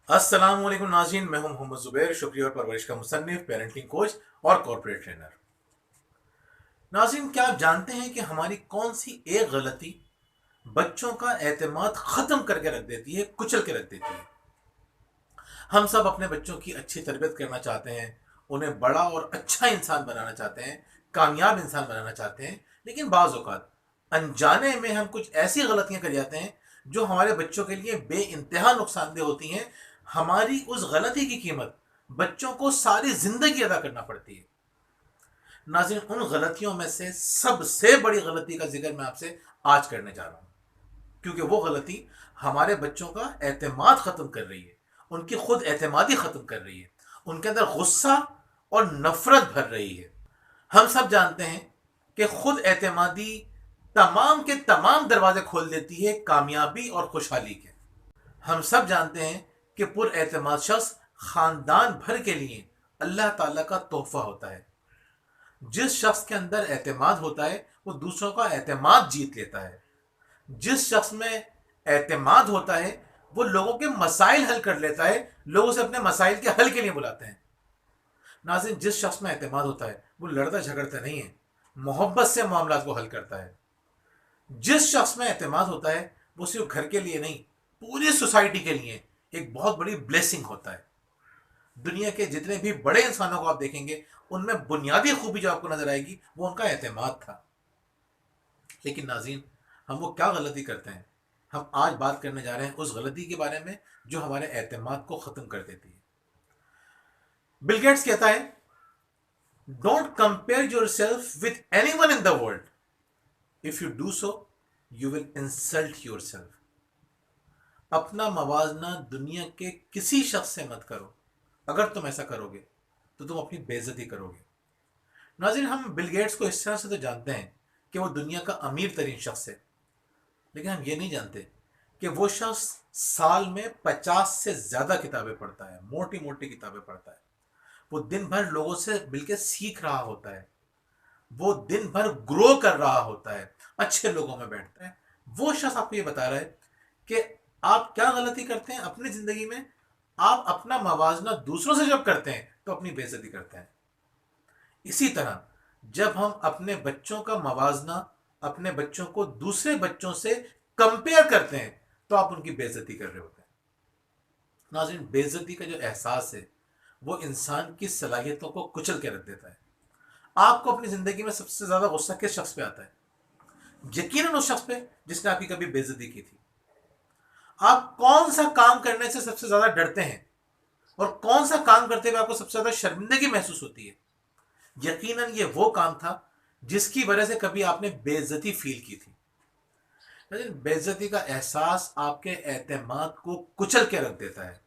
अस्सलाम वालेकुम नाज़रीन, मैं हूं मोहम्मद जुबैर, शुक्रिया और परवरिश का मुसन्निफ, पेरेंटिंग कोच और कॉर्पोरेट ट्रेनर। नाज़रीन, क्या आप जानते हैं कि हमारी कौन सी एक गलती बच्चों का एतमाद खत्म करके रख देती है, कुचल के रख देती है। हम सब अपने बच्चों की अच्छी तरबियत करना चाहते हैं, उन्हें बड़ा और अच्छा इंसान बनाना चाहते हैं, कामयाब इंसान बनाना चाहते हैं, लेकिन बाज़ औक़ात अनजाने में हम कुछ ऐसी गलतियां कर जाते हैं जो हमारे बच्चों के लिए बे इंतहा नुकसानदेह होती हैं। हमारी उस गलती की कीमत बच्चों को सारी जिंदगी अदा करना पड़ती है। नाज़रीन, उन गलतियों में से सबसे बड़ी गलती का जिक्र मैं आपसे आज करने जा रहा हूं, क्योंकि वो गलती हमारे बच्चों का एतमाद खत्म कर रही है, उनकी खुद एतमादी खत्म कर रही है, उनके अंदर गुस्सा और नफरत भर रही है। हम सब जानते हैं कि खुद एतमादी तमाम के तमाम दरवाजे खोल देती है कामयाबी और खुशहाली के। हम सब जानते हैं कि पुरएतमाद शख्स खानदान भर के लिए अल्लाह ताला का तोहफा होता है। जिस शख्स के अंदर एतमाद होता है वो दूसरों का एतमाद जीत लेता है। जिस शख्स में एतमाद होता है वो लोगों के मसाइल हल कर लेता है, लोग उसे अपने मसाइल के हल के लिए बुलाते हैं। नाज़रीन, जिस शख्स में एतमाद होता है वो लड़ता झगड़ता नहीं है, मोहब्बत से मामला को हल करता है। जिस शख्स में एतमाद होता है वो सिर्फ घर के लिए नहीं, पूरी सोसाइटी के लिए एक बहुत बड़ी ब्लेसिंग होता है। दुनिया के जितने भी बड़े इंसानों को आप देखेंगे, उनमें बुनियादी खूबी जो आपको नजर आएगी वो उनका एतमाद था। लेकिन नाज़रीन, हम वो क्या गलती करते हैं? हम आज बात करने जा रहे हैं उस गलती के बारे में जो हमारे एतमाद को ख़त्म कर देती है। बिल गेट्स कहता है, don't compare your self with any one in the world. If you do so you will insult your self. अपना मवाजना दुनिया के किसी शख्स से मत करो। अगर तुम ऐसा करोगे तो तुम अपनी बेइज्जती करोगे। नाज़रीन, हम बिल गेट्स को इस तरह से तो जानते हैं कि वो दुनिया का अमीर तरीन शख्स है, लेकिन हम ये नहीं जानते कि वो शख्स साल में 50 से ज़्यादा किताबें पढ़ता है, मोटी मोटी किताबें पढ़ता है। वो दिन भर लोगों से मिलकर सीख रहा होता है, वो दिन भर ग्रो कर रहा होता है, अच्छे लोगों में बैठता है। वो शख्स आपको ये बता रहा है कि आप क्या गलती करते हैं अपनी जिंदगी में। आप अपना मवाजना दूसरों से जब करते हैं तो अपनी बेइज्जती करते हैं। इसी तरह जब हम अपने बच्चों का मवाजना, अपने बच्चों को दूसरे बच्चों से कंपेयर करते हैं तो आप उनकी बेइज्जती कर रहे होते हैं। नाज़रीन, बेइज्जती का जो एहसास है वो इंसान की सलाहियतों को कुचल के रख देता है। आपको अपनी जिंदगी में सबसे ज्यादा गुस्सा किस शख्स पे आता है? यकीनन उस शख्स पे जिसने आपकी कभी बेइज्जती की थी। आप कौन सा काम करने से सबसे ज्यादा डरते हैं और कौन सा काम करते हुए आपको सबसे ज्यादा शर्मिंदगी महसूस होती है? यकीनन ये वो काम था जिसकी वजह से कभी आपने बेइज्जती फील की थी। लेकिन बेइज्जती का एहसास आपके एतमाद को कुचल के रख देता है,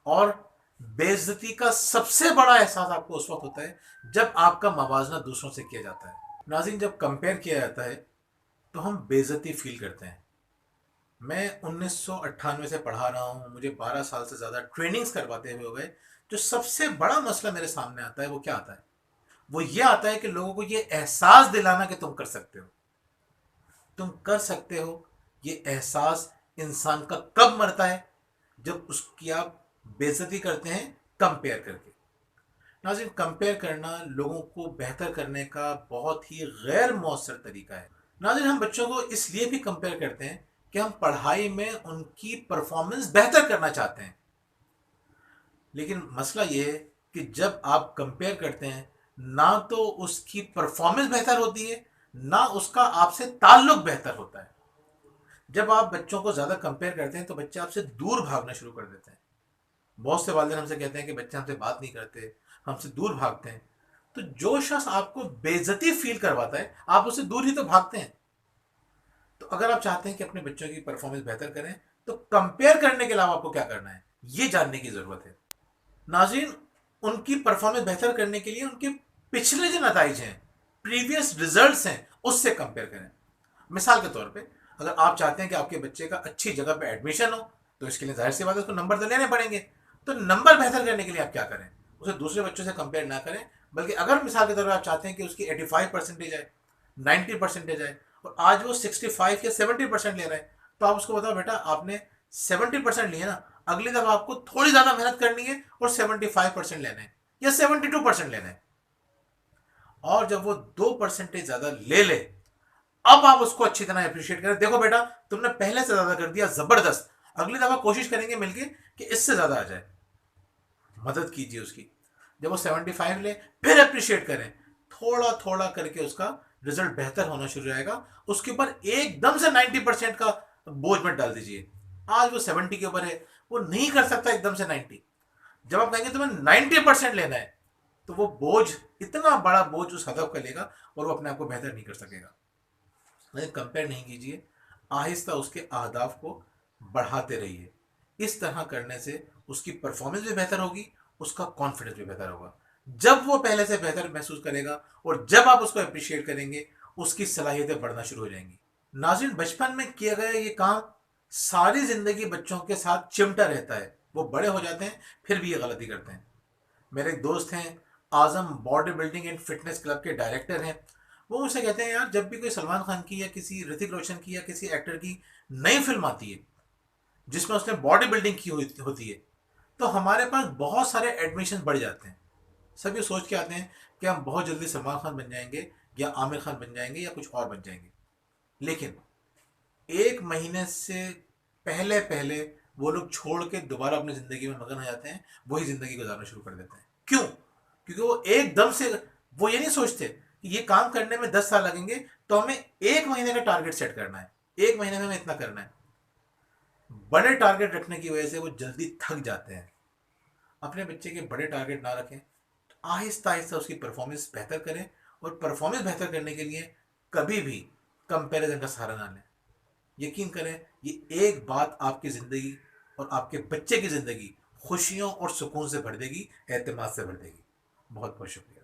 और बेइज्जती का सबसे बड़ा एहसास आपको उस वक्त होता है जब आपका मवाजना दूसरों से किया जाता है। नाज़रीन, जब कंपेयर किया जाता है तो हम बेइज्जती फील करते हैं। मैं 1998 से पढ़ा रहा हूँ, मुझे 12 साल से ज़्यादा ट्रेनिंग्स करवाते हुए हो गए। जो सबसे बड़ा मसला मेरे सामने आता है वो क्या आता है? वो ये आता है कि लोगों को ये एहसास दिलाना कि तुम कर सकते हो, तुम कर सकते हो। ये एहसास इंसान का कब मरता है? जब उसकी आप बेइज्जती करते हैं कंपेयर करके। नाज़रीन, कंपेयर करना लोगों को बेहतर करने का बहुत ही गैर मौसर तरीका है। नाज़रीन, हम बच्चों को इसलिए भी कंपेयर करते हैं कि हम पढ़ाई में उनकी परफॉर्मेंस बेहतर करना चाहते हैं। लेकिन मसला ये है कि जब आप कंपेयर करते हैं, ना तो उसकी परफॉर्मेंस बेहतर होती है, ना उसका आपसे ताल्लुक बेहतर होता है। जब आप बच्चों को ज़्यादा कंपेयर करते हैं तो बच्चे आपसे दूर भागना शुरू कर देते हैं। बहुत से वालिदैन हमसे कहते हैं कि बच्चे हमसे बात नहीं करते, हमसे दूर भागते हैं। तो जो शख्स आपको बेइज्जती फील करवाता है, आप उससे दूर ही तो भागते हैं। तो अगर आप चाहते हैं कि अपने बच्चों की परफॉर्मेंस बेहतर करें तो कंपेयर करने के अलावा आपको क्या करना है, ये जानने की जरूरत है। नाज़रीन, उनकी परफॉर्मेंस बेहतर करने के लिए उनके पिछले जो नताइज हैं, प्रीवियस रिजल्ट्स हैं, उससे कंपेयर करें। मिसाल के तौर पे, अगर आप चाहते हैं कि आपके बच्चे का अच्छी जगह पे एडमिशन हो तो इसके लिए जाहिर सी बात है उसको नंबर तो लेने पड़ेंगे। तो नंबर बेहतर करने के लिए आप क्या करें? उसे दूसरे बच्चों से कंपेयर ना करें, बल्कि अगर मिसाल के तौर पर आप चाहते हैं कि उसकी 85% आए, 90% आए, और आज वो 65 या 70% ले रहा है, तो आप उसको बताओ, बेटा आपने 70% लिए ना, अगली दफा आपको थोड़ी ज्यादा मेहनत करनी है और 75% लेना है या 72% लेना है। और जब वो 2% ज्यादा ले ले, अब आप उसको अच्छी तरह अप्रिशिएट करें, देखो बेटा तुमने पहले से ज्यादा कर दिया, जबरदस्त, अगली दफा कोशिश करेंगे मिलके कि इससे ज्यादा आ जाए। मदद कीजिए उसकी। जब वो 75 ले, फिर अप्रिशिएट करें, थोड़ा थोड़ा करके उसका रिजल्ट बेहतर होना शुरू हो जाएगा। उसके ऊपर एकदम से 90% का बोझ मत डाल दीजिए। आज वो 70 के ऊपर है, वो नहीं कर सकता एकदम से 90। जब आप कहेंगे तुम्हें 90% लेना है, तो वो बोझ, इतना बड़ा बोझ उस हदफ का लेगा और वो अपने आप को बेहतर नहीं कर सकेगा। लेकिन कंपेयर नहीं कीजिए, आहिस्ता उसके अहदाफ को बढ़ाते रहिए। इस तरह करने से उसकी परफॉर्मेंस भी बेहतर होगी, उसका कॉन्फिडेंस भी बेहतर होगा। जब वो पहले से बेहतर महसूस करेगा और जब आप उसको अप्रिशिएट करेंगे, उसकी सलाहियतें बढ़ना शुरू हो जाएंगी। नाज़रीन, बचपन में किया गया ये काम सारी जिंदगी बच्चों के साथ चिमटा रहता है। वो बड़े हो जाते हैं फिर भी ये गलती करते हैं। मेरे एक दोस्त हैं, Azam body building and fitness club के डायरेक्टर हैं। वो मुझसे कहते हैं, यार जब भी कोई सलमान खान की या किसी ऋतिक रोशन की या किसी एक्टर की नई फिल्म आती है जिसमें उसने बॉडी बिल्डिंग की होती है, तो हमारे पास बहुत सारे एडमिशन बढ़ जाते हैं। सभी सोच के आते हैं कि हम बहुत जल्दी सलमान खान बन जाएंगे या आमिर खान बन जाएंगे या कुछ और बन जाएंगे। लेकिन 1 महीने से पहले पहले वो लोग छोड़ के दोबारा अपनी जिंदगी में मगन हो जाते हैं, वही जिंदगी गुजारना शुरू कर देते हैं। क्यों? क्योंकि वो एकदम से, वो ये नहीं सोचते कि ये काम करने में 10 साल लगेंगे, तो हमें 1 महीने का टारगेट सेट करना है, 1 महीने में हमें इतना करना है। बड़े टारगेट रखने की वजह से वो जल्दी थक जाते हैं। अपने बच्चे के बड़े टारगेट ना रखें, आहिस्ता आहिस्ता उसकी परफॉर्मेंस बेहतर करें। और परफॉर्मेंस बेहतर करने के लिए कभी भी कंपैरिजन का सहारा ना लें। यकीन करें, ये एक बात आपकी ज़िंदगी और आपके बच्चे की ज़िंदगी खुशियों और सुकून से भर देगी, एतमाद से भर देगी। बहुत बहुत शुक्रिया।